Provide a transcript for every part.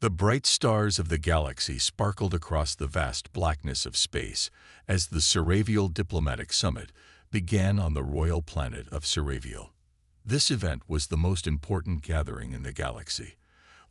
The bright stars of the galaxy sparkled across the vast blackness of space as the Suravial Diplomatic Summit began on the royal planet of Suravial. This event was the most important gathering in the galaxy.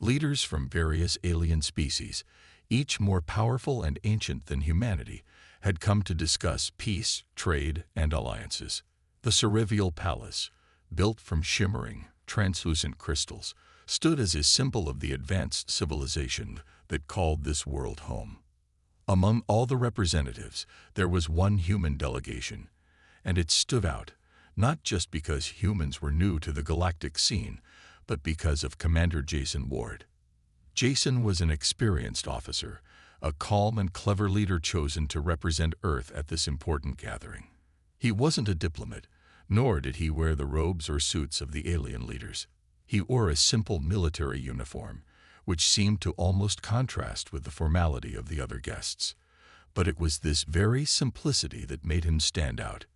Leaders from various alien species, each more powerful and ancient than humanity, had come to discuss peace, trade, and alliances. The Suravial Palace, built from shimmering, translucent crystals, stood as a symbol of the advanced civilization that called this world home. Among all the representatives, there was one human delegation, and it stood out, not just because humans were new to the galactic scene, but because of Commander Jason Ward. Jason was an experienced officer, a calm and clever leader chosen to represent Earth at this important gathering. He wasn't a diplomat, nor did he wear the robes or suits of the alien leaders. He wore a simple military uniform, which seemed to almost contrast with the formality of the other guests. But it was this very simplicity that made him stand out.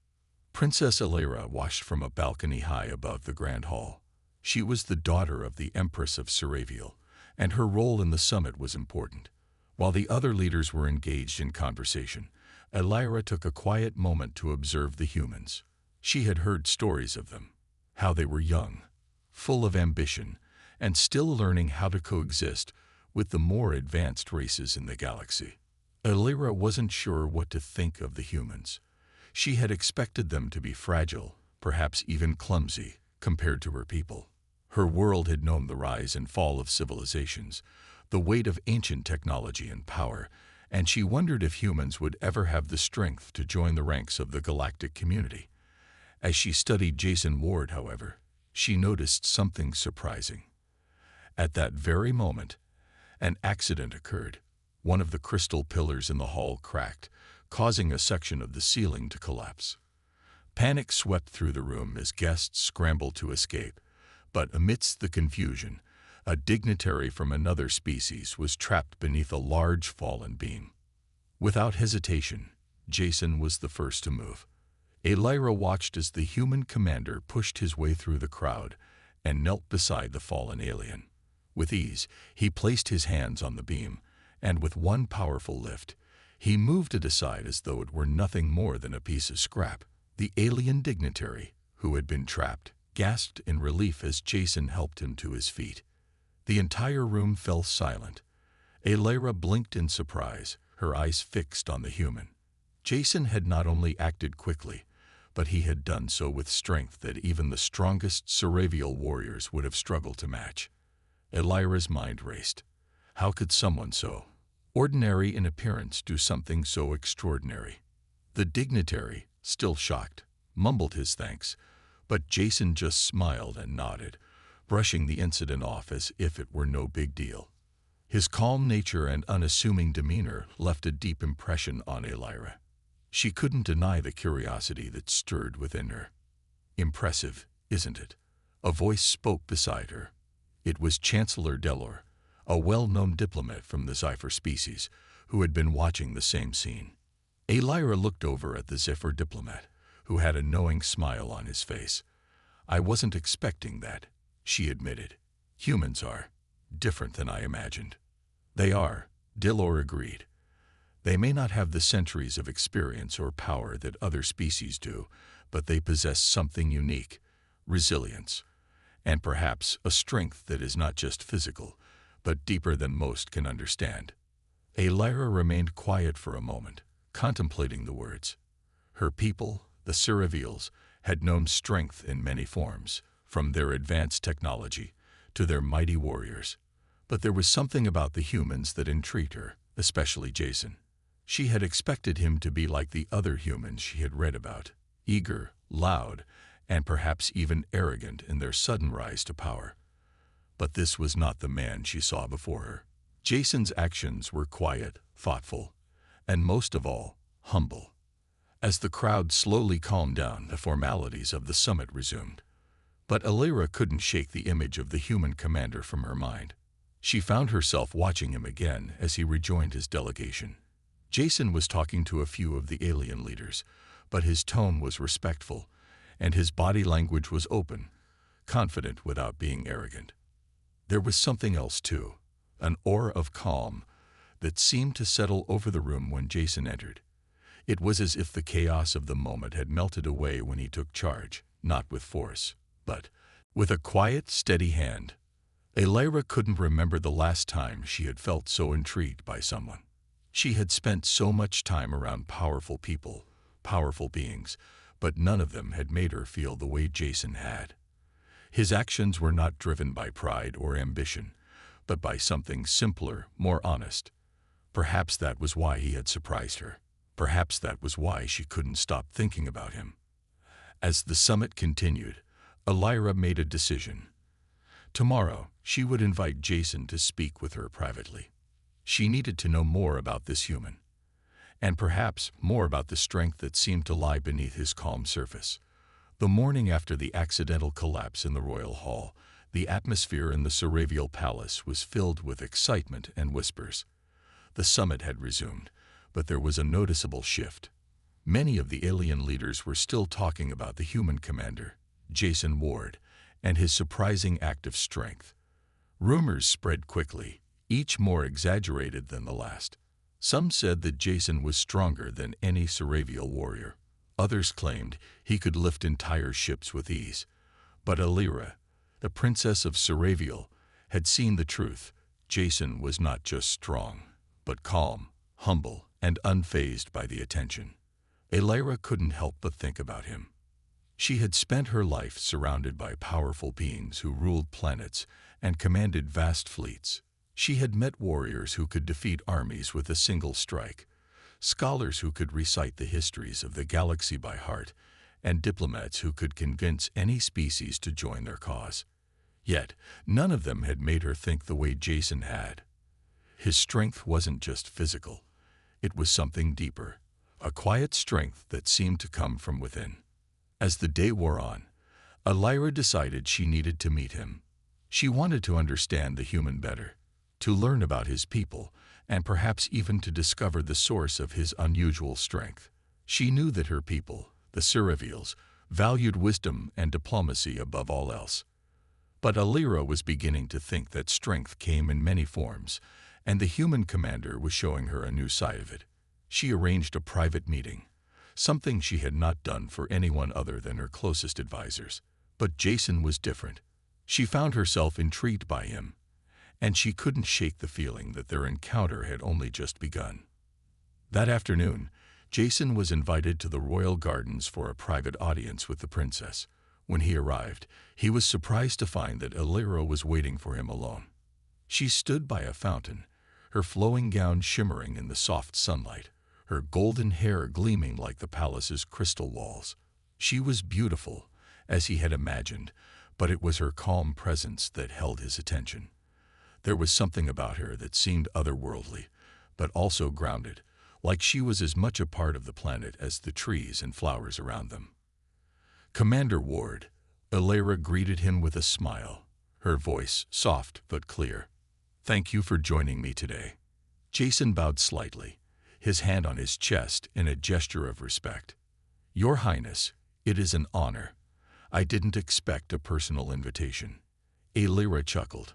Princess Alara watched from a balcony high above the Grand Hall. She was the daughter of the Empress of Suravial, and her role in the summit was important. While the other leaders were engaged in conversation, Alara took a quiet moment to observe the humans. She had heard stories of them, how they were young, full of ambition, and still learning how to coexist with the more advanced races in the galaxy. Alara wasn't sure what to think of the humans. She had expected them to be fragile, perhaps even clumsy, compared to her people. Her world had known the rise and fall of civilizations, the weight of ancient technology and power, and she wondered if humans would ever have the strength to join the ranks of the galactic community. As she studied Jason Ward, however, she noticed something surprising. At that very moment, an accident occurred. One of the crystal pillars in the hall cracked, causing a section of the ceiling to collapse. Panic swept through the room as guests scrambled to escape, but amidst the confusion, a dignitary from another species was trapped beneath a large fallen beam. Without hesitation, Jason was the first to move. Alara watched as the human commander pushed his way through the crowd and knelt beside the fallen alien. With ease, he placed his hands on the beam, and with one powerful lift, he moved it aside as though it were nothing more than a piece of scrap. The alien dignitary, who had been trapped, gasped in relief as Jason helped him to his feet. The entire room fell silent. Alara blinked in surprise, her eyes fixed on the human. Jason had not only acted quickly, but he had done so with strength that even the strongest Suravial warriors would have struggled to match. Alara's mind raced. How could someone so ordinary in appearance do something so extraordinary? The dignitary, still shocked, mumbled his thanks, but Jason just smiled and nodded, brushing the incident off as if it were no big deal. His calm nature and unassuming demeanor left a deep impression on Alara. She couldn't deny the curiosity that stirred within her. "Impressive, isn't it?" A voice spoke beside her. It was Chancellor Delor, a well-known diplomat from the Sci-Fi species, who had been watching the same scene. Alara looked over at the Zephyr diplomat, who had a knowing smile on his face. "I wasn't expecting that," she admitted. "Humans are different than I imagined." "They are," Delor agreed. "They may not have the centuries of experience or power that other species do, but they possess something unique, resilience, and perhaps a strength that is not just physical, but deeper than most can understand." Alara remained quiet for a moment, contemplating the words. Her people, the Suravials, had known strength in many forms, from their advanced technology to their mighty warriors. But there was something about the humans that intrigued her, especially Jason. She had expected him to be like the other humans she had read about, eager, loud, and perhaps even arrogant in their sudden rise to power. But this was not the man she saw before her. Jason's actions were quiet, thoughtful, and most of all, humble. As the crowd slowly calmed down, the formalities of the summit resumed. But Alara couldn't shake the image of the human commander from her mind. She found herself watching him again as he rejoined his delegation. Jason was talking to a few of the alien leaders, but his tone was respectful, and his body language was open, confident without being arrogant. There was something else too, an aura of calm that seemed to settle over the room when Jason entered. It was as if the chaos of the moment had melted away when he took charge, not with force, but with a quiet, steady hand. Elira couldn't remember the last time she had felt so intrigued by someone. She had spent so much time around powerful people, powerful beings, but none of them had made her feel the way Jason had. His actions were not driven by pride or ambition, but by something simpler, more honest. Perhaps that was why he had surprised her. Perhaps that was why she couldn't stop thinking about him. As the summit continued, Elira made a decision. Tomorrow, she would invite Jason to speak with her privately. She needed to know more about this human, and perhaps more about the strength that seemed to lie beneath his calm surface. The morning after the accidental collapse in the royal hall, the atmosphere in the Scifial palace was filled with excitement and whispers. The summit had resumed, but there was a noticeable shift. Many of the alien leaders were still talking about the human commander, Jason Ward, and his surprising act of strength. Rumors spread quickly, each more exaggerated than the last. Some said that Jason was stronger than any Scifial warrior. Others claimed he could lift entire ships with ease. But Elira, the princess of Scifial, had seen the truth. Jason was not just strong, but calm, humble, and unfazed by the attention. Elira couldn't help but think about him. She had spent her life surrounded by powerful beings who ruled planets and commanded vast fleets. She had met warriors who could defeat armies with a single strike, scholars who could recite the histories of the galaxy by heart, and diplomats who could convince any species to join their cause. Yet, none of them had made her think the way Jason had. His strength wasn't just physical. It was something deeper, a quiet strength that seemed to come from within. As the day wore on, Elira decided she needed to meet him. She wanted to understand the human better, to learn about his people, and perhaps even to discover the source of his unusual strength. She knew that her people, the Scifials, valued wisdom and diplomacy above all else. But Elira was beginning to think that strength came in many forms, and the human commander was showing her a new side of it. She arranged a private meeting, something she had not done for anyone other than her closest advisors. But Jason was different. She found herself intrigued by him, and she couldn't shake the feeling that their encounter had only just begun. That afternoon, Jason was invited to the royal gardens for a private audience with the princess. When he arrived, he was surprised to find that Elira was waiting for him alone. She stood by a fountain, her flowing gown shimmering in the soft sunlight, her golden hair gleaming like the palace's crystal walls. She was beautiful, as he had imagined, but it was her calm presence that held his attention. There was something about her that seemed otherworldly, but also grounded, like she was as much a part of the planet as the trees and flowers around them. "Commander Ward," Elira greeted him with a smile, her voice soft but clear. "Thank you for joining me today." Jason bowed slightly, his hand on his chest in a gesture of respect. "Your Highness, it is an honor. I didn't expect a personal invitation." Elira chuckled,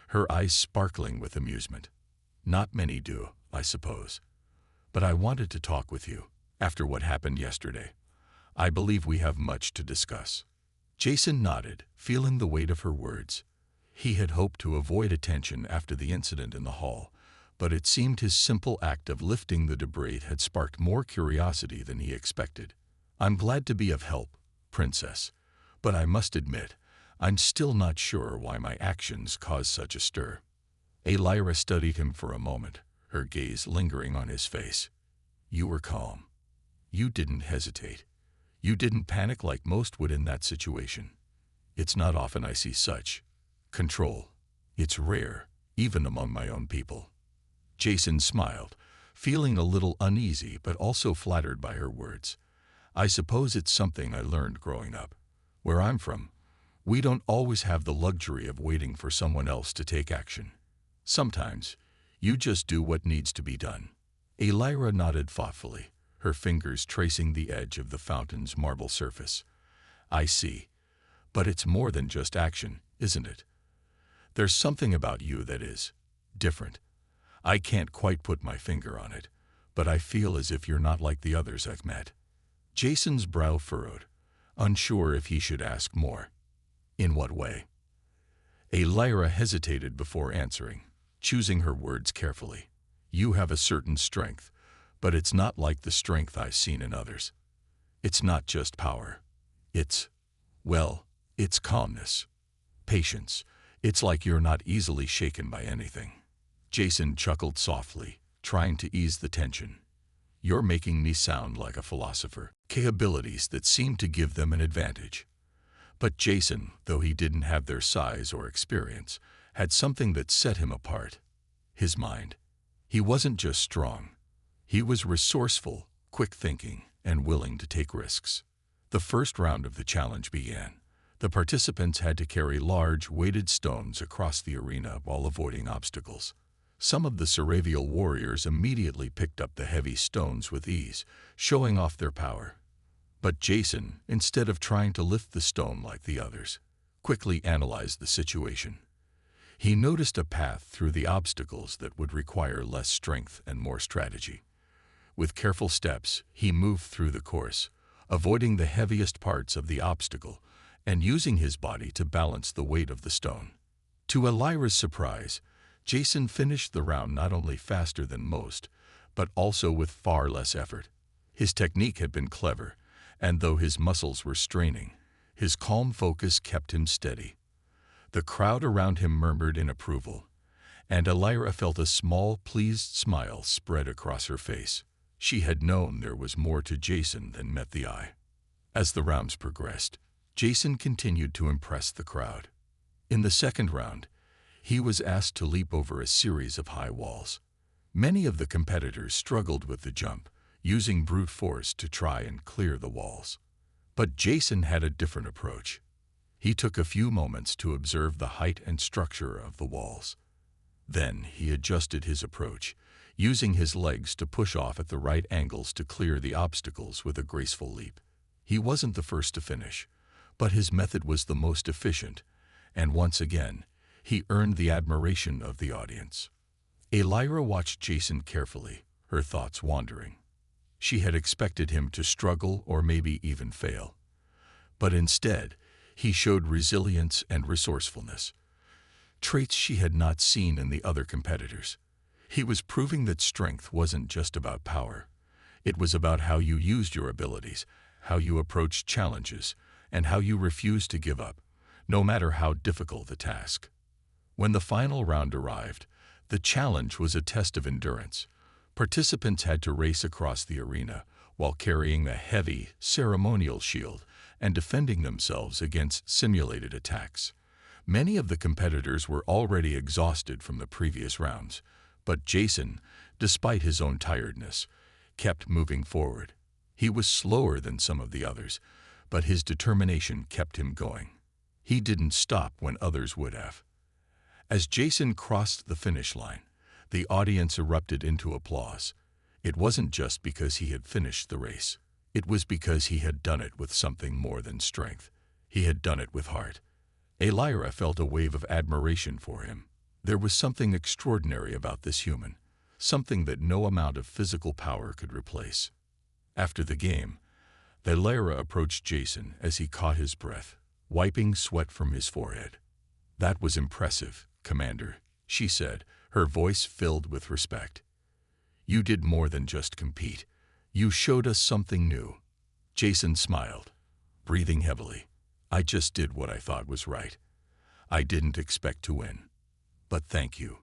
her eyes sparkling with amusement. "Not many do, I suppose. But I wanted to talk with you, after what happened yesterday. I believe we have much to discuss." Jason nodded, feeling the weight of her words. He had hoped to avoid attention after the incident in the hall, but it seemed his simple act of lifting the debris had sparked more curiosity than he expected. "I'm glad to be of help, Princess, but I must admit, I'm still not sure why my actions caused such a stir." Elira studied him for a moment, her gaze lingering on his face. "You were calm. You didn't hesitate. You didn't panic like most would in that situation. It's not often I see such control. It's rare, even among my own people." Jason smiled, feeling a little uneasy but also flattered by her words. "I suppose it's something I learned growing up. Where I'm from, we don't always have the luxury of waiting for someone else to take action. Sometimes, you just do what needs to be done." Elira nodded thoughtfully, her fingers tracing the edge of the fountain's marble surface. "I see. But it's more than just action, isn't it? There's something about you that is Different. I can't quite put my finger on it, but I feel as if you're not like the others I've met. Jason's brow furrowed, unsure if he should ask more. In what way? Lyra hesitated before answering, choosing her words carefully. You have a certain strength, but it's not like the strength I've seen in others. It's not just power. It's calmness, patience. It's like you're not easily shaken by anything. Jason chuckled softly, trying to ease the tension. You're making me sound like a philosopher. Abilities that seem to give them an advantage. But Jason, though he didn't have their size or experience, had something that set him apart. His mind. He wasn't just strong. He was resourceful, quick-thinking, and willing to take risks. The first round of the challenge began. The participants had to carry large, weighted stones across the arena while avoiding obstacles. Some of the Scifial warriors immediately picked up the heavy stones with ease, showing off their power. But Jason, instead of trying to lift the stone like the others, quickly analyzed the situation. He noticed a path through the obstacles that would require less strength and more strategy. With careful steps, he moved through the course, avoiding the heaviest parts of the obstacle and using his body to balance the weight of the stone. To Lyra's surprise, Jason finished the round not only faster than most, but also with far less effort. His technique had been clever, and though his muscles were straining, his calm focus kept him steady. The crowd around him murmured in approval, and Lyra felt a small, pleased smile spread across her face. She had known there was more to Jason than met the eye. As the rounds progressed, Jason continued to impress the crowd. In the second round, he was asked to leap over a series of high walls. Many of the competitors struggled with the jump, using brute force to try and clear the walls. But Jason had a different approach. He took a few moments to observe the height and structure of the walls. Then he adjusted his approach, using his legs to push off at the right angles to clear the obstacles with a graceful leap. He wasn't the first to finish, but his method was the most efficient, and once again, he earned the admiration of the audience. Lyra watched Jason carefully, her thoughts wandering. She had expected him to struggle or maybe even fail. But instead, he showed resilience and resourcefulness, traits she had not seen in the other competitors. He was proving that strength wasn't just about power. It was about how you used your abilities, how you approached challenges, and how you refused to give up, no matter how difficult the task. When the final round arrived, the challenge was a test of endurance. Participants had to race across the arena while carrying a heavy, ceremonial shield and defending themselves against simulated attacks. Many of the competitors were already exhausted from the previous rounds, but Jason, despite his own tiredness, kept moving forward. He was slower than some of the others, but his determination kept him going. He didn't stop when others would have. As Jason crossed the finish line, the audience erupted into applause. It wasn't just because he had finished the race. It was because he had done it with something more than strength. He had done it with heart. Lyra felt a wave of admiration for him. There was something extraordinary about this human, something that no amount of physical power could replace. After the game, Lyra approached Jason as he caught his breath, wiping sweat from his forehead. "That was impressive, Commander," she said, her voice filled with respect. "You did more than just compete. You showed us something new." Jason smiled, breathing heavily. "I just did what I thought was right. I didn't expect to win. But thank you."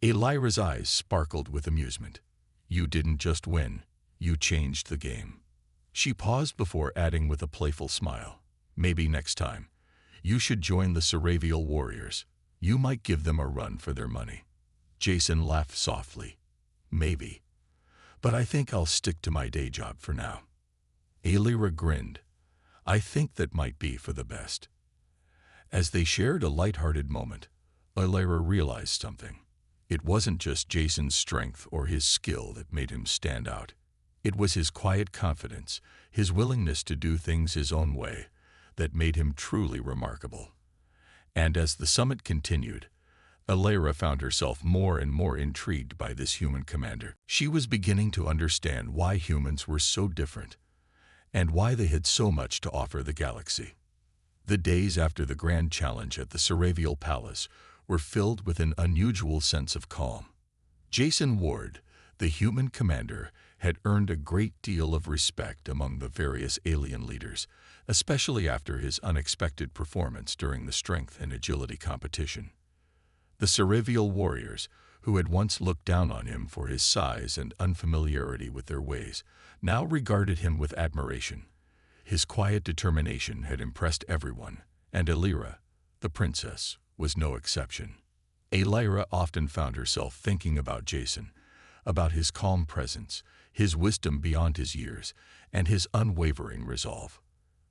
Lyra's eyes sparkled with amusement. "You didn't just win, you changed the game." She paused before adding with a playful smile, "Maybe next time, you should join the Scifial warriors. You might give them a run for their money." Jason laughed softly. "Maybe. But I think I'll stick to my day job for now." Lyra grinned. "I think that might be for the best." As they shared a light-hearted moment, Lyra realized something. It wasn't just Jason's strength or his skill that made him stand out. It was his quiet confidence, his willingness to do things his own way, that made him truly remarkable. And as the summit continued, Alara found herself more and more intrigued by this human commander. She was beginning to understand why humans were so different, and why they had so much to offer the galaxy. The days after the grand challenge at the Saravial Palace were filled with an unusual sense of calm. Jason Ward, the human commander, had earned a great deal of respect among the various alien leaders, especially after his unexpected performance during the strength and agility competition. The Saravial warriors, who had once looked down on him for his size and unfamiliarity with their ways, now regarded him with admiration. His quiet determination had impressed everyone, and Alara, the princess, was no exception. Alara often found herself thinking about Jason, about his calm presence, his wisdom beyond his years, and his unwavering resolve.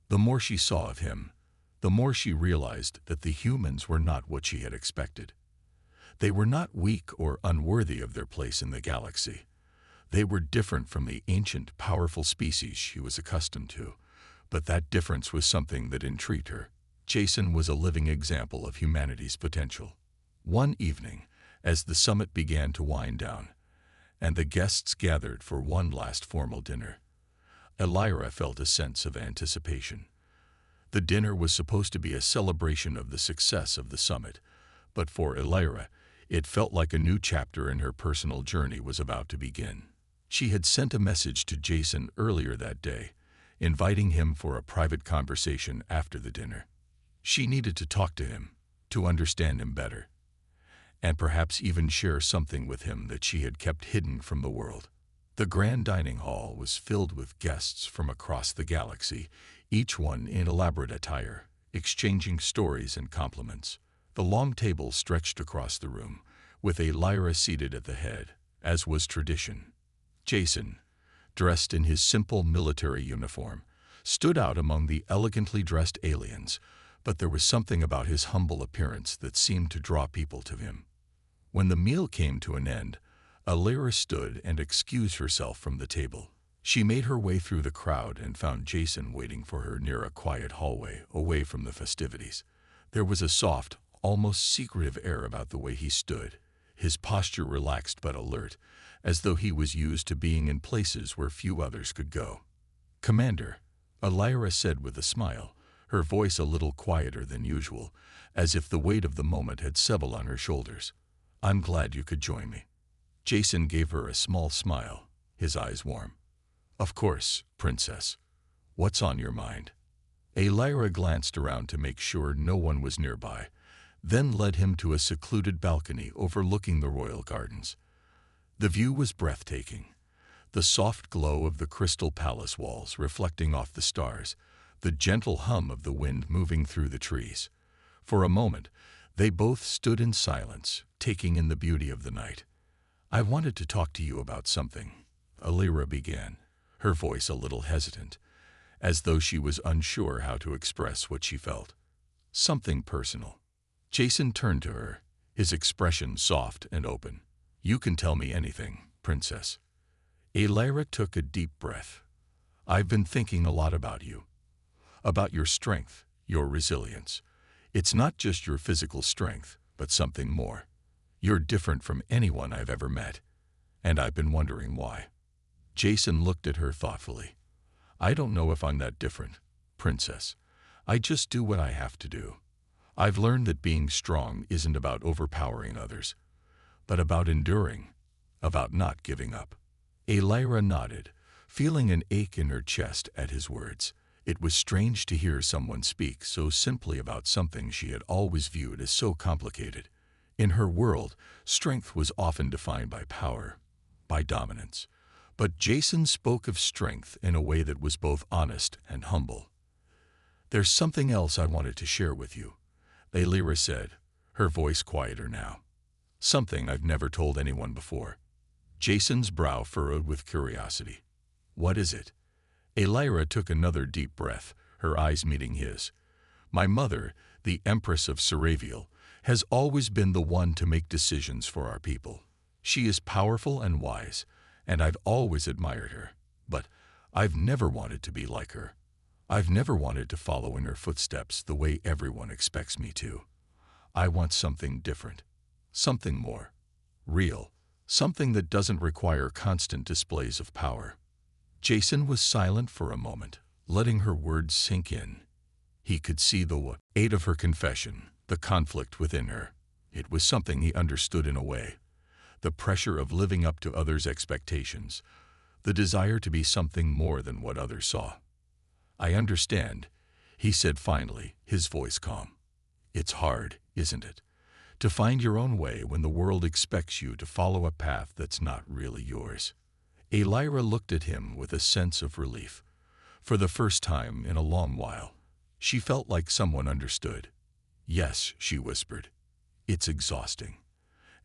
The more she saw of him, the more she realized that the humans were not what she had expected. They were not weak or unworthy of their place in the galaxy. They were different from the ancient, powerful species she was accustomed to, but that difference was something that intrigued her. Jason was a living example of humanity's potential. One evening, as the summit began to wind down, and the guests gathered for one last formal dinner, Alara felt a sense of anticipation. The dinner was supposed to be a celebration of the success of the summit, but for Alara, it felt like a new chapter in her personal journey was about to begin. She had sent a message to Jason earlier that day, inviting him for a private conversation after the dinner. She needed to talk to him, to understand him better, and perhaps even share something with him that she had kept hidden from the world. The grand dining hall was filled with guests from across the galaxy, each one in elaborate attire, exchanging stories and compliments. The long table stretched across the room, with Alara seated at the head, as was tradition. Jason, dressed in his simple military uniform, stood out among the elegantly dressed aliens, but there was something about his humble appearance that seemed to draw people to him. When the meal came to an end, Alara stood and excused herself from the table. She made her way through the crowd and found Jason waiting for her near a quiet hallway away from the festivities. There was a soft, almost secretive air about the way he stood, his posture relaxed but alert, as though he was used to being in places where few others could go. "Commander," Alara said with a smile, her voice a little quieter than usual, as if the weight of the moment had settled on her shoulders. "I'm glad you could join me." Jason gave her a small smile, his eyes warm. "Of course, Princess. What's on your mind?" Alara glanced around to make sure no one was nearby, then led him to a secluded balcony overlooking the royal gardens. The view was breathtaking, the soft glow of the crystal palace walls reflecting off the stars, the gentle hum of the wind moving through the trees. For a moment, they both stood in silence, taking in the beauty of the night. "I wanted to talk to you about something," Alara began, her voice a little hesitant, as though she was unsure how to express what she felt. "Something personal." Jason turned to her, his expression soft and open. "You can tell me anything, Princess." Alara took a deep breath. "I've been thinking a lot about you. About your strength, your resilience. It's not just your physical strength, but something more. You're different from anyone I've ever met, and I've been wondering why." Jason looked at her thoughtfully. "I don't know if I'm that different, Princess. I just do what I have to do. I've learned that being strong isn't about overpowering others, but about enduring, about not giving up." Alara nodded, feeling an ache in her chest at his words. It was strange to hear someone speak so simply about something she had always viewed as so complicated. In her world, strength was often defined by power, by dominance. But Jason spoke of strength in a way that was both honest and humble. "There's something else I wanted to share with you," Alara said, her voice quieter now. "Something I've never told anyone before." Jason's brow furrowed with curiosity. "What is it?" Alara took another deep breath, her eyes meeting his. "My mother, the Empress of Saravial, has always been the one to make decisions for our people. She is powerful and wise, and I've always admired her. But I've never wanted to be like her. I've never wanted to follow in her footsteps the way everyone expects me to. I want something different, something more real, something that doesn't require constant displays of power. Jason was silent for a moment, letting her words sink in. He could see the weight of her confession, the conflict within her. It was something he understood in a way. The pressure of living up to others' expectations, the desire to be something more than what others saw. "I understand," he said finally, his voice calm. "It's hard, isn't it, to find your own way when the world expects you to follow a path that's not really yours." Elira looked at him with a sense of relief. For the first time in a long while, she felt like someone understood. "Yes," she whispered. "It's exhausting.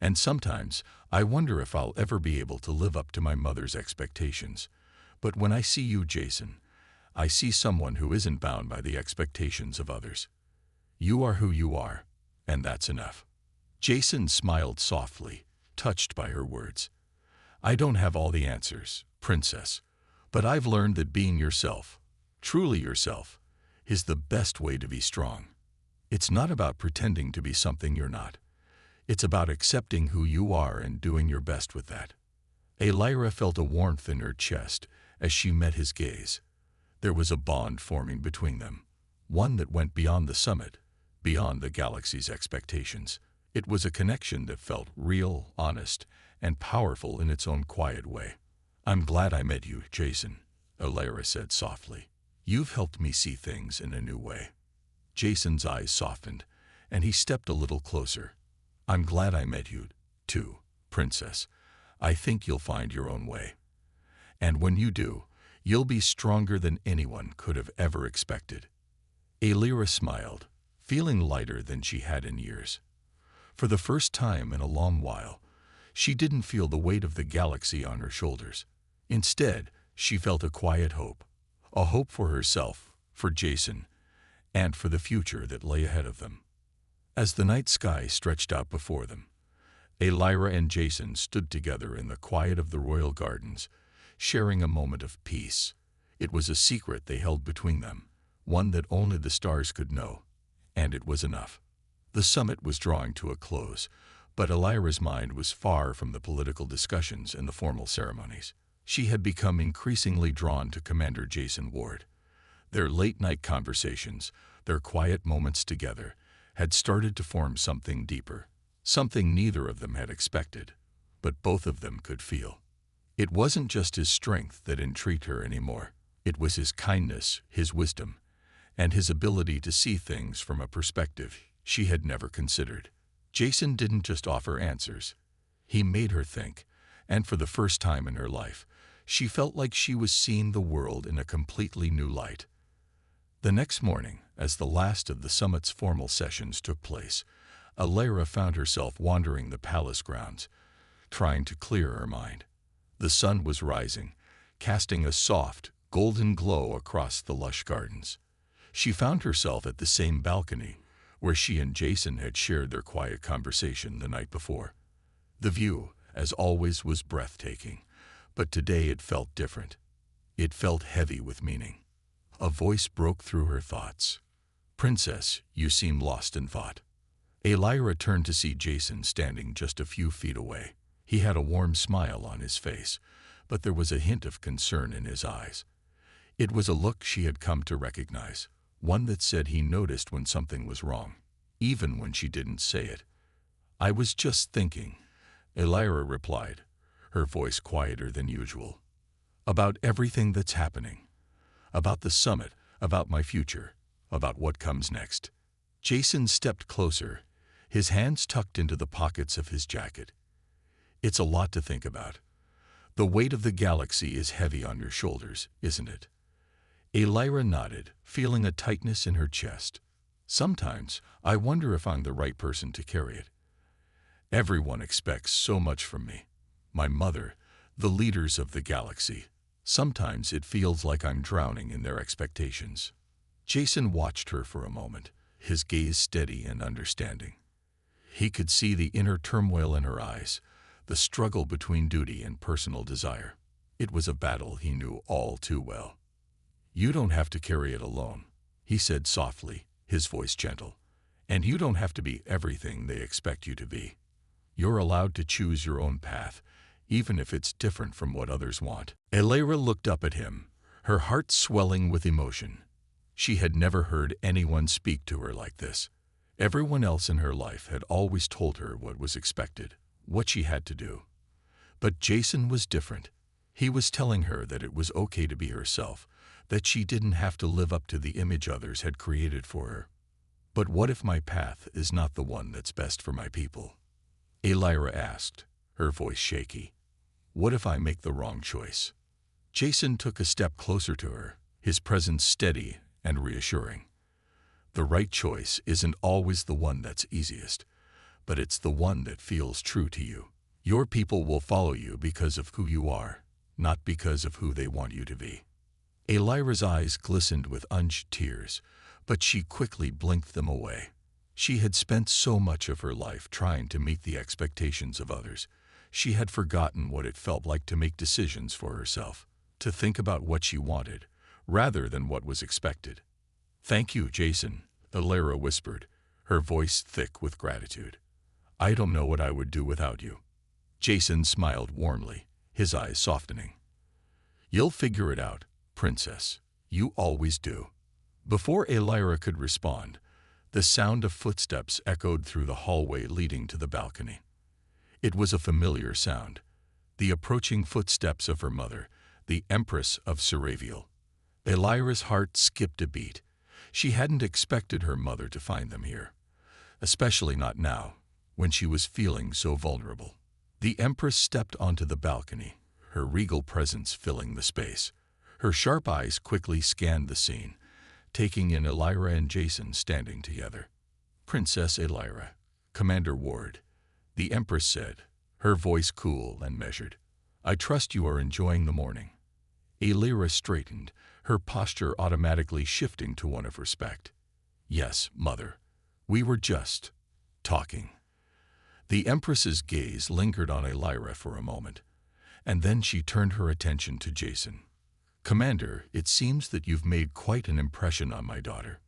And sometimes I wonder if I'll ever be able to live up to my mother's expectations. But when I see you, Jason, I see someone who isn't bound by the expectations of others. You are who you are, and that's enough." Jason smiled softly, touched by her words. "I don't have all the answers, Princess, but I've learned that being yourself, truly yourself, is the best way to be strong. It's not about pretending to be something you're not. It's about accepting who you are and doing your best with that." Elira felt a warmth in her chest as she met his gaze. There was a bond forming between them, one that went beyond the summit, beyond the galaxy's expectations. It was a connection that felt real, honest, and powerful in its own quiet way. "I'm glad I met you, Jason," Elira said softly. "You've helped me see things in a new way." Jason's eyes softened, and he stepped a little closer. "I'm glad I met you, too, Princess. I think you'll find your own way. And when you do, you'll be stronger than anyone could have ever expected." Elira smiled, feeling lighter than she had in years. For the first time in a long while, she didn't feel the weight of the galaxy on her shoulders. Instead, she felt a quiet hope, a hope for herself, for Jason, and for the future that lay ahead of them. As the night sky stretched out before them, Elira and Jason stood together in the quiet of the royal gardens, sharing a moment of peace. It was a secret they held between them, one that only the stars could know, and it was enough. The summit was drawing to a close, but Elira's mind was far from the political discussions and the formal ceremonies. She had become increasingly drawn to Commander Jason Ward. Their late-night conversations, their quiet moments together, had started to form something deeper, something neither of them had expected, but both of them could feel. It wasn't just his strength that intrigued her anymore. It was his kindness, his wisdom, and his ability to see things from a perspective she had never considered. Jason didn't just offer answers. He made her think, and for the first time in her life, she felt like she was seeing the world in a completely new light. The next morning, as the last of the summit's formal sessions took place, Elira found herself wandering the palace grounds, trying to clear her mind. The sun was rising, casting a soft, golden glow across the lush gardens. She found herself at the same balcony where she and Jason had shared their quiet conversation the night before. The view, as always, was breathtaking, but today it felt different. It felt heavy with meaning. A voice broke through her thoughts. "Princess, you seem lost in thought." Elira turned to see Jason standing just a few feet away. He had a warm smile on his face, but there was a hint of concern in his eyes. It was a look she had come to recognize, one that said he noticed when something was wrong, even when she didn't say it. "I was just thinking," Elira replied, her voice quieter than usual, "about everything that's happening. About the summit, about my future, about what comes next." Jason stepped closer, his hands tucked into the pockets of his jacket. "It's a lot to think about. The weight of the galaxy is heavy on your shoulders, isn't it?" Elira nodded, feeling a tightness in her chest. "Sometimes I wonder if I'm the right person to carry it. Everyone expects so much from me. My mother, the leaders of the galaxy. Sometimes it feels like I'm drowning in their expectations." Jason watched her for a moment, his gaze steady and understanding. He could see the inner turmoil in her eyes, the struggle between duty and personal desire. It was a battle he knew all too well. "You don't have to carry it alone," he said softly, his voice gentle. "And you don't have to be everything they expect you to be. You're allowed to choose your own path, even if it's different from what others want. Elira looked up at him, her heart swelling with emotion. She had never heard anyone speak to her like this. Everyone else in her life had always told her what was expected, what she had to do. But Jason was different. He was telling her that it was okay to be herself, that she didn't have to live up to the image others had created for her. But what if my path is not the one that's best for my people? Elira asked, her voice shaky. What if I make the wrong choice? Jason took a step closer to her, his presence steady and reassuring. The right choice isn't always the one that's easiest, but it's the one that feels true to you. Your people will follow you because of who you are, not because of who they want you to be. Elira's eyes glistened with unshed tears, but she quickly blinked them away. She had spent so much of her life trying to meet the expectations of others. She had forgotten what it felt like to make decisions for herself, to think about what she wanted, rather than what was expected. Thank you, Jason, Elira whispered, her voice thick with gratitude. I don't know what I would do without you. Jason smiled warmly, his eyes softening. You'll figure it out, princess. You always do. Before Elira could respond, the sound of footsteps echoed through the hallway leading to the balcony. It was a familiar sound, the approaching footsteps of her mother, the Empress of Scifi. Elira's heart skipped a beat. She hadn't expected her mother to find them here, especially not now, when she was feeling so vulnerable. The Empress stepped onto the balcony, her regal presence filling the space. Her sharp eyes quickly scanned the scene, taking in Elira and Jason standing together. Princess Elira, Commander Ward, the Empress said, her voice cool and measured. I trust you are enjoying the morning. Elira straightened, her posture automatically shifting to one of respect. Yes, Mother. We were just talking. The Empress's gaze lingered on Elira for a moment, and then she turned her attention to Jason. Commander, it seems that you've made quite an impression on my daughter.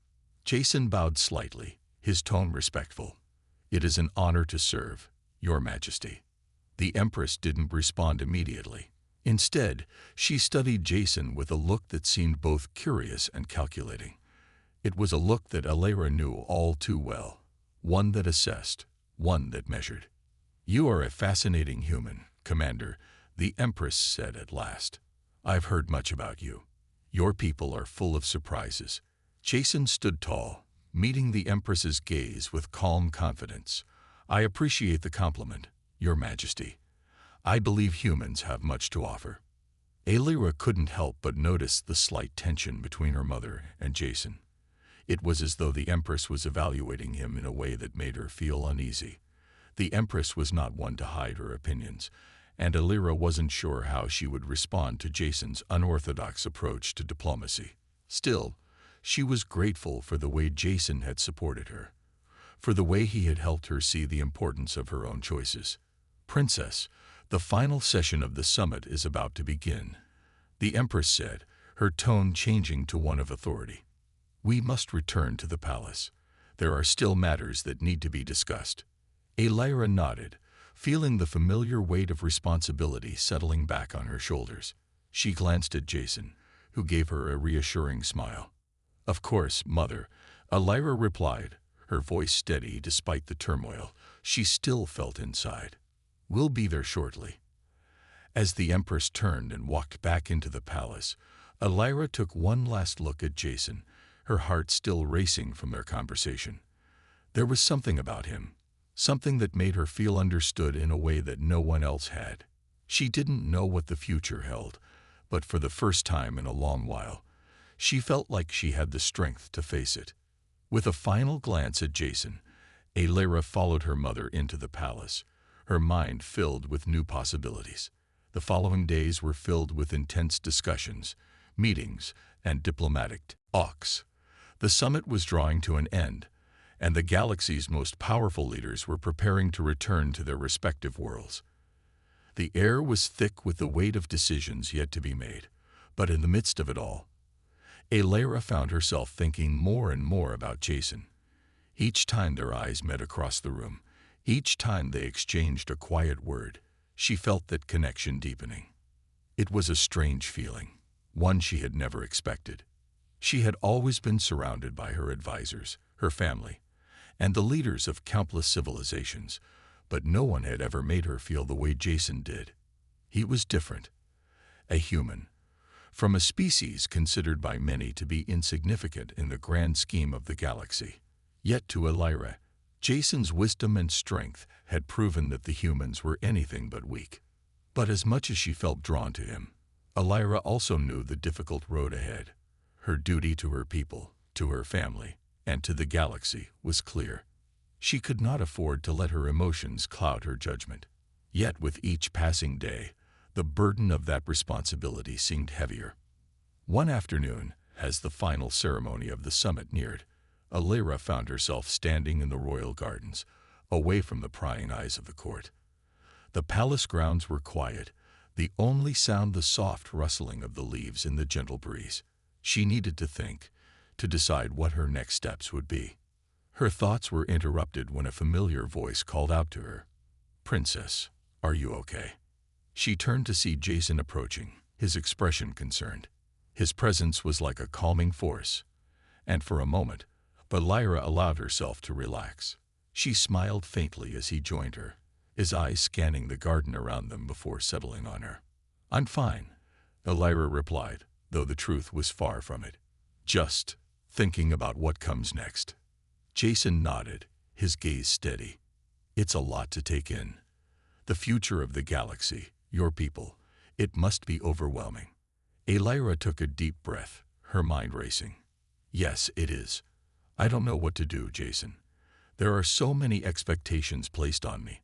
Jason bowed slightly, his tone respectful. It is an honor to serve, Your Majesty. The Empress didn't respond immediately. Instead, she studied Jason with a look that seemed both curious and calculating. It was a look that Elira knew all too well, one that assessed, one that measured. You are a fascinating human, Commander, the Empress said at last. I've heard much about you. Your people are full of surprises. Jason stood tall, meeting the Empress's gaze with calm confidence. I appreciate the compliment, Your Majesty. I believe humans have much to offer. Elira couldn't help but notice the slight tension between her mother and Jason. It was as though the Empress was evaluating him in a way that made her feel uneasy. The Empress was not one to hide her opinions, and Elira wasn't sure how she would respond to Jason's unorthodox approach to diplomacy. Still, she was grateful for the way Jason had supported her, for the way he had helped her see the importance of her own choices. Princess, the final session of the summit is about to begin, the Empress said, her tone changing to one of authority. We must return to the palace. There are still matters that need to be discussed. Elira nodded, feeling the familiar weight of responsibility settling back on her shoulders. She glanced at Jason, who gave her a reassuring smile. Of course, Mother, Elira replied, her voice steady despite the turmoil she still felt inside. We'll be there shortly. As the Empress turned and walked back into the palace, Elira took one last look at Jason, her heart still racing from their conversation. There was something about him, something that made her feel understood in a way that no one else had. She didn't know what the future held, but for the first time in a long while, she felt like she had the strength to face it. With a final glance at Jason, Elira followed her mother into the palace, her mind filled with new possibilities. The following days were filled with intense discussions, meetings, and diplomatic talks. The summit was drawing to an end, and the galaxy's most powerful leaders were preparing to return to their respective worlds. The air was thick with the weight of decisions yet to be made, but in the midst of it all, Elira found herself thinking more and more about Jason. Each time their eyes met across the room, Each time they exchanged a quiet word, she felt that connection deepening. It was a strange feeling, one she had never expected. She had always been surrounded by her advisors, her family, and the leaders of countless civilizations, but no one had ever made her feel the way Jason did. He was different, a human, from a species considered by many to be insignificant in the grand scheme of the galaxy. Yet to Elira, Jason's wisdom and strength had proven that the humans were anything but weak. But as much as she felt drawn to him, Elira also knew the difficult road ahead. Her duty to her people, to her family, and to the galaxy was clear. She could not afford to let her emotions cloud her judgment. Yet with each passing day, the burden of that responsibility seemed heavier. One afternoon, as the final ceremony of the summit neared, Elira found herself standing in the royal gardens, away from the prying eyes of the court. The palace grounds were quiet, the only sound the soft rustling of the leaves in the gentle breeze. She needed to think, to decide what her next steps would be. Her thoughts were interrupted when a familiar voice called out to her, "Princess, are you okay?" She turned to see Jason approaching, his expression concerned. His presence was like a calming force, and for a moment, Elira allowed herself to relax. She smiled faintly as he joined her, his eyes scanning the garden around them before settling on her. "I'm fine," Elira replied, though the truth was far from it. "Just thinking about what comes next." Jason nodded, his gaze steady. "It's a lot to take in. The future of the galaxy, your people, it must be overwhelming." Elira took a deep breath, her mind racing. "Yes, it is. I don't know what to do, Jason. There are so many expectations placed on me,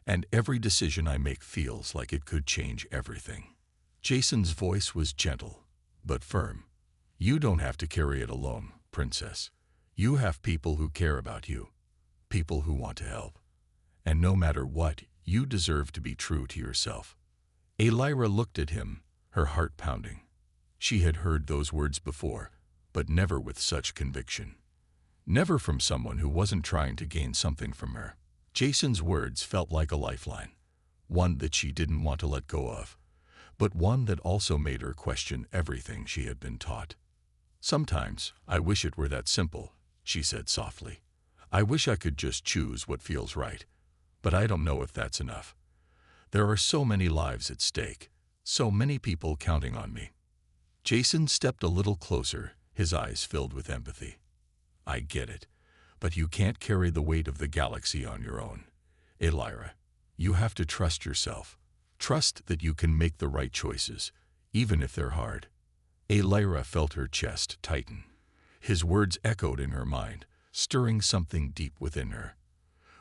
and every decision I make feels like it could change everything." Jason's voice was gentle, but firm. "You don't have to carry it alone, Princess. You have people who care about you, people who want to help. And no matter what, you deserve to be true to yourself." Elira looked at him, her heart pounding. She had heard those words before, but never with such conviction. Never from someone who wasn't trying to gain something from her. Jason's words felt like a lifeline, one that she didn't want to let go of, but one that also made her question everything she had been taught. "Sometimes I wish it were that simple," she said softly. "I wish I could just choose what feels right, but I don't know if that's enough. There are so many lives at stake, so many people counting on me." Jason stepped a little closer, his eyes filled with empathy. "I get it, but you can't carry the weight of the galaxy on your own. Elira, you have to trust yourself. Trust that you can make the right choices, even if they're hard." Elira felt her chest tighten. His words echoed in her mind, stirring something deep within her.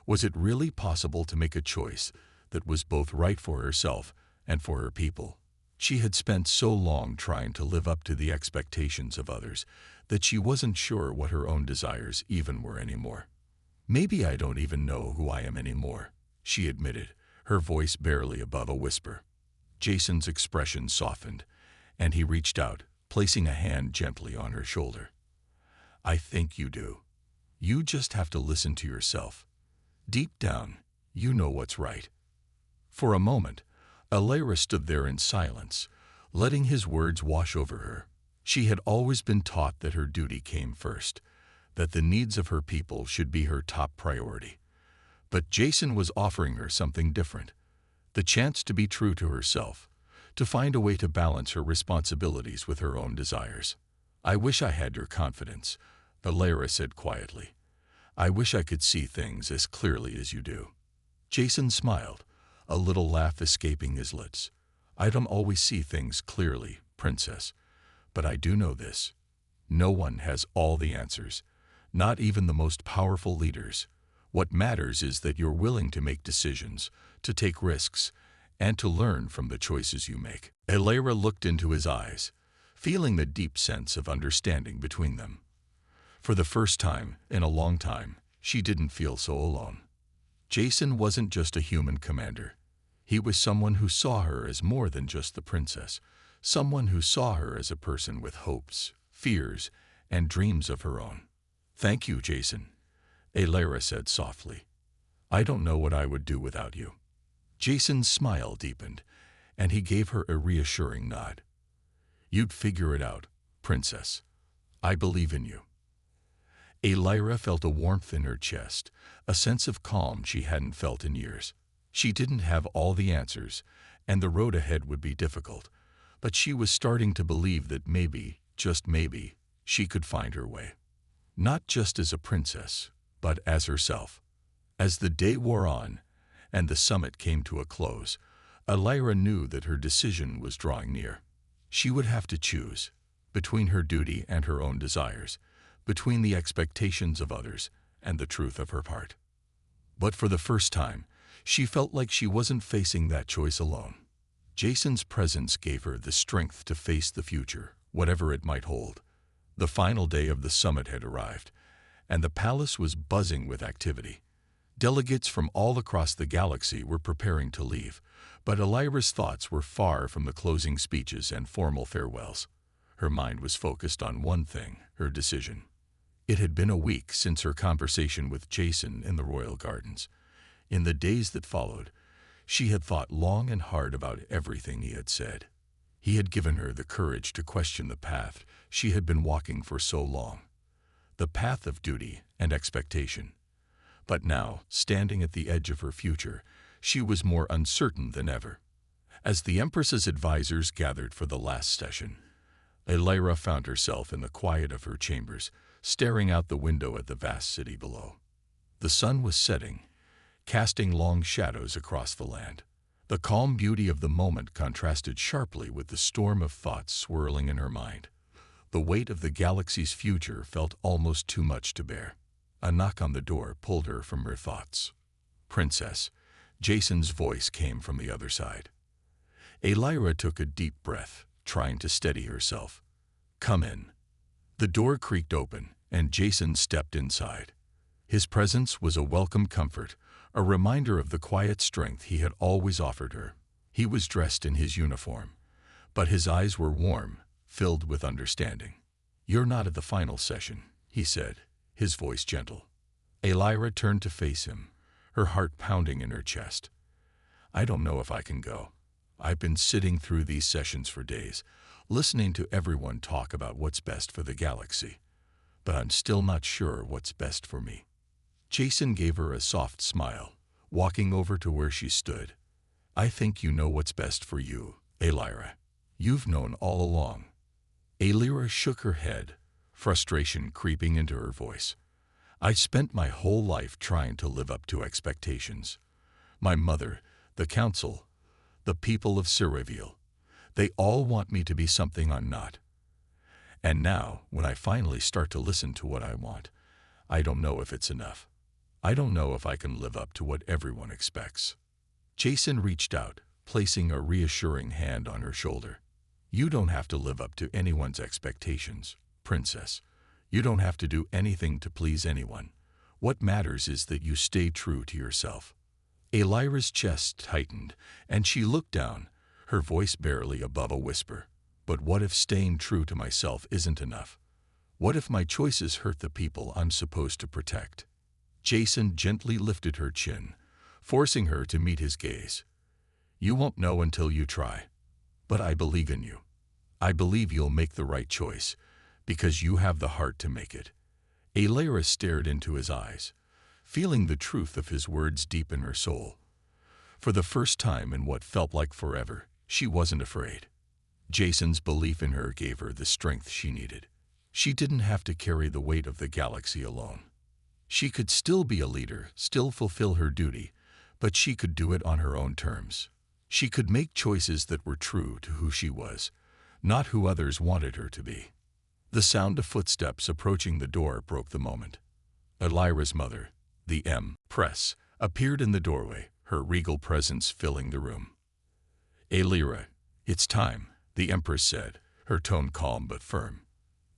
Was it really possible to make a choice that was both right for herself and for her people? She had spent so long trying to live up to the expectations of others that she wasn't sure what her own desires even were anymore. "Maybe I don't even know who I am anymore," she admitted, her voice barely above a whisper. Jason's expression softened, and he reached out, placing a hand gently on her shoulder. "I think you do. You just have to listen to yourself. Deep down, you know what's right." For a moment, Elira stood there in silence, letting his words wash over her. She had always been taught that her duty came first, that the needs of her people should be her top priority. But Jason was offering her something different, the chance to be true to herself, to find a way to balance her responsibilities with her own desires. "I wish I had your confidence," Elira said quietly. "I wish I could see things as clearly as you do." Jason smiled, a little laugh escaping his lips. "I don't always see things clearly, Princess, but I do know this. No one has all the answers, not even the most powerful leaders. What matters is that you're willing to make decisions, to take risks, and to learn from the choices you make." Elira looked into his eyes, feeling the deep sense of understanding between them. For the first time in a long time, she didn't feel so alone. Jason wasn't just a human commander. He was someone who saw her as more than just the princess, someone who saw her as a person with hopes, fears, and dreams of her own. "Thank you, Jason," Elira said softly. I don't know what I would do without you." Jason's smile deepened, and he gave her a reassuring nod. "You'd figure it out, princess. I believe in you." Lyra felt a warmth in her chest, a sense of calm she hadn't felt in years. She didn't have all the answers, and the road ahead would be difficult, but she was starting to believe that maybe, just maybe, she could find her way. Not just as a princess, but as herself. As the day wore on, and the summit came to a close, Lyra knew that her decision was drawing near. She would have to choose between her duty and her own desires, between the expectations of others and the truth of her heart. But for the first time, she felt like she wasn't facing that choice alone. Jason's presence gave her the strength to face the future, whatever it might hold. The final day of the summit had arrived, and the palace was buzzing with activity. Delegates from all across the galaxy were preparing to leave, but Lyra's thoughts were far from the closing speeches and formal farewells. Her mind was focused on one thing, her decision. It had been a week since her conversation with Jason in the royal gardens. In the days that followed, she had thought long and hard about everything he had said. He had given her the courage to question the path she had been walking for so long, the path of duty and expectation. But now, standing at the edge of her future, she was more uncertain than ever. As the Empress's advisors gathered for the last session, Lyra found herself in the quiet of her chambers, staring out the window at the vast city below. The sun was setting, casting long shadows across the land. The calm beauty of the moment contrasted sharply with the storm of thoughts swirling in her mind. The weight of the galaxy's future felt almost too much to bear. A knock on the door pulled her from her thoughts. "Princess," Jason's voice came from the other side. Lyra took a deep breath, trying to steady herself. "Come in." The door creaked open, and Jason stepped inside. His presence was a welcome comfort, a reminder of the quiet strength he had always offered her. He was dressed in his uniform, but his eyes were warm, filled with understanding. "You're not at the final session," he said, his voice gentle. Lyra turned to face him, her heart pounding in her chest. "I don't know if I can go. I've been sitting through these sessions for days, listening to everyone talk about what's best for the galaxy, but I'm still not sure what's best for me." Jason gave her a soft smile, walking over to where she stood. "I think you know what's best for you, Lyra. You've known all along." Lyra shook her head, frustration creeping into her voice. "I spent my whole life trying to live up to expectations. My mother, the council, the people of Scifi, they all want me to be something I'm not. And now, when I finally start to listen to what I want, I don't know if it's enough. I don't know if I can live up to what everyone expects." Jason reached out, placing a reassuring hand on her shoulder. "You don't have to live up to anyone's expectations, princess. You don't have to do anything to please anyone. What matters is that you stay true to yourself." Lyra's chest tightened, and she looked down, her voice barely above a whisper. "But what if staying true to myself isn't enough? What if my choices hurt the people I'm supposed to protect?" Jason gently lifted her chin, forcing her to meet his gaze. "You won't know until you try. But I believe in you. I believe you'll make the right choice, because you have the heart to make it." Lyra stared into his eyes, feeling the truth of his words deep in her soul. For the first time in what felt like forever, she wasn't afraid. Jason's belief in her gave her the strength she needed. She didn't have to carry the weight of the galaxy alone. She could still be a leader, still fulfill her duty, but she could do it on her own terms. She could make choices that were true to who she was, not who others wanted her to be. The sound of footsteps approaching the door broke the moment. Lyra's mother, the Empress, appeared in the doorway, her regal presence filling the room. "Lyra, it's time," the Empress said, her tone calm but firm.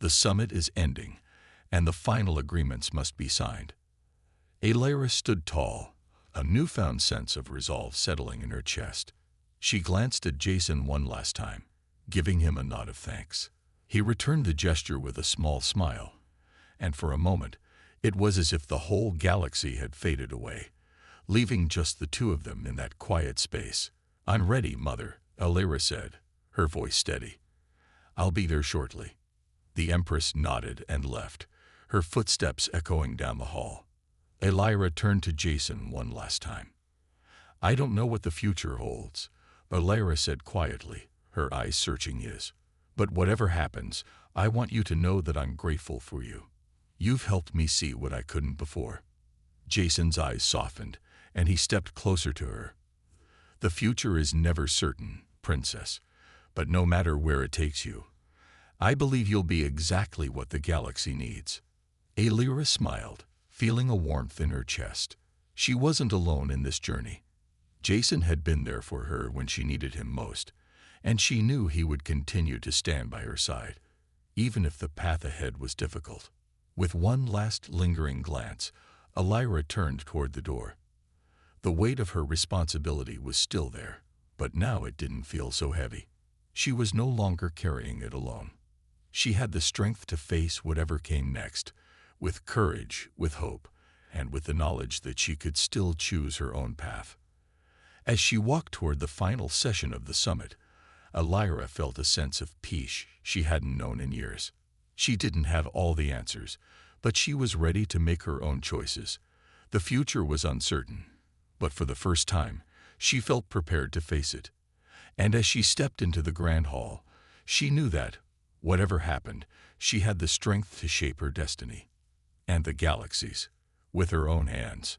"The summit is ending, and the final agreements must be signed." Lyra stood tall, a newfound sense of resolve settling in her chest. She glanced at Jason one last time, giving him a nod of thanks. He returned the gesture with a small smile, and for a moment, it was as if the whole galaxy had faded away, leaving just the two of them in that quiet space. "I'm ready, Mother," Alyra said, her voice steady. "I'll be there shortly." The Empress nodded and left, her footsteps echoing down the hall. Alyra turned to Jason one last time. "I don't know what the future holds," Alyra said quietly, her eyes searching his. "But whatever happens, I want you to know that I'm grateful for you. You've helped me see what I couldn't before." Jason's eyes softened, and he stepped closer to her. "The future is never certain, Princess, but no matter where it takes you, I believe you'll be exactly what the galaxy needs." Alyra smiled, feeling a warmth in her chest. She wasn't alone in this journey. Jason had been there for her when she needed him most, and she knew he would continue to stand by her side, even if the path ahead was difficult. With one last lingering glance, Alyra turned toward the door. The weight of her responsibility was still there, but now it didn't feel so heavy. She was no longer carrying it alone. She had the strength to face whatever came next, with courage, with hope, and with the knowledge that she could still choose her own path. As she walked toward the final session of the summit, Alyra felt a sense of peace she hadn't known in years. She didn't have all the answers, but she was ready to make her own choices. The future was uncertain, but for the first time, she felt prepared to face it. And as she stepped into the grand hall, she knew that, whatever happened, she had the strength to shape her destiny and the galaxy's with her own hands.